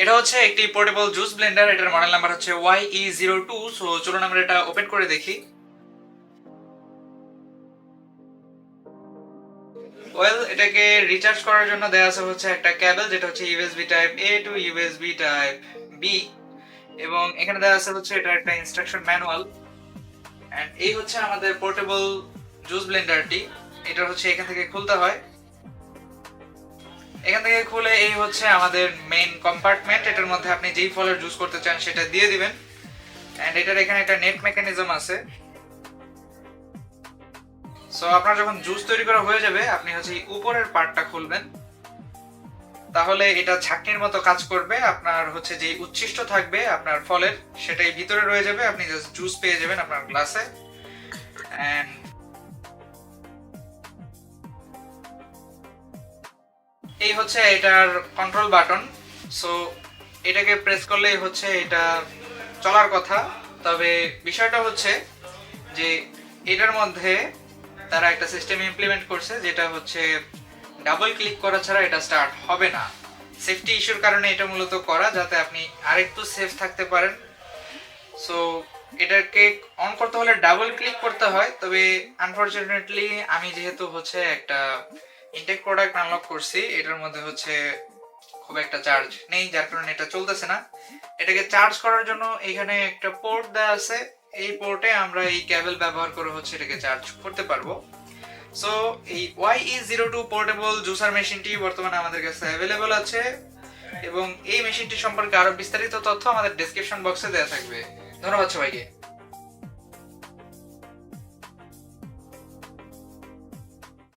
এটা হচ্ছে একটি পোর্টেবল জুস ব্লেন্ডার। এটার মডেল নাম্বার হচ্ছে YE02। সো চলুন আমরা এটা ওপেন করে দেখি। ওয়েল, এটাকে রিচার্জ করার জন্য দেওয়া আছে হচ্ছে একটা কেবল, যেটা হচ্ছে ইউএসবি টাইপ এ টু ইউএসবি টাইপ বি, এবং এখানে দেওয়া আছে হচ্ছে এটা একটা ইনস্ট্রাকশন ম্যানুয়াল। এন্ড এই হচ্ছে আমাদের পোর্টেবল জুস ব্লেন্ডারটি। এটা হচ্ছে এখান থেকে খুলতে হয়। এখান থেকে খুলে এই হচ্ছে আমাদের মেইন কম্পার্টমেন্ট। এটার মধ্যে আপনি যেই ফলের জুস করতে চান সেটা দিয়ে দিবেন। এন্ড এটার এখানে একটা নেট মেকানিজম আছে। সো আপনার যখন জুস তৈরি করা হয়ে যাবে, আপনি হচ্ছে উপরের পার্টটা খুলবেন, তাহলে এটা ছাঁকনির মতো কাজ করবে। আপনার হচ্ছে যে উচ্ছিষ্ট থাকবে আপনার ফলের, সেটাই ভিতরে রয়ে যাবে। আপনি জাস্ট জুস পেয়ে যাবেন আপনার গ্লাসে। এন্ড এই হচ্ছে এটার কন্ট্রোল বাটন। সো এটাকে প্রেস করলেই হচ্ছে এটা চলার কথা। তবে বিষয়টা হচ্ছে যে এটার মধ্যে তারা একটা সিস্টেম ইমপ্লিমেন্ট করছে, যেটা হচ্ছে ডাবল ক্লিক করা ছাড়া এটা স্টার্ট হবে না। সেফটি ইস্যুর কারণে এটা মূলত করা, যাতে আপনি আরেকটু সেফ থাকতে পারেন। সো এটাকে অন করতে হলে ডাবল ক্লিক করতে হয়। তবে আনফরচুনেটলি আমি যেহেতু হচ্ছে একটা ইনটেক প্রোডাক্ট আনলক করছি, এটার মধ্যে হচ্ছে খুব একটা চার্জ নেই, যার কারণে এটা চলতেছে না। এটাকে চার্জ করার জন্য এখানে একটা পোর্ট দেওয়া আছে। এই পোর্টে আমরা এই কেবল ব্যবহার করে হচ্ছে এটাকে চার্জ করতে পারবো। সো এই YE02 পোর্টেবল জুসার মেশিনটি বর্তমানে আমাদের কাছে অ্যাভেলেবল আছে, এবং এই মেশিনটি সম্পর্কে আরো বিস্তারিত তথ্য আমাদের ডেসক্রিপশন বক্সে দেওয়া থাকবে। ধন্যবাদ সবাইকে।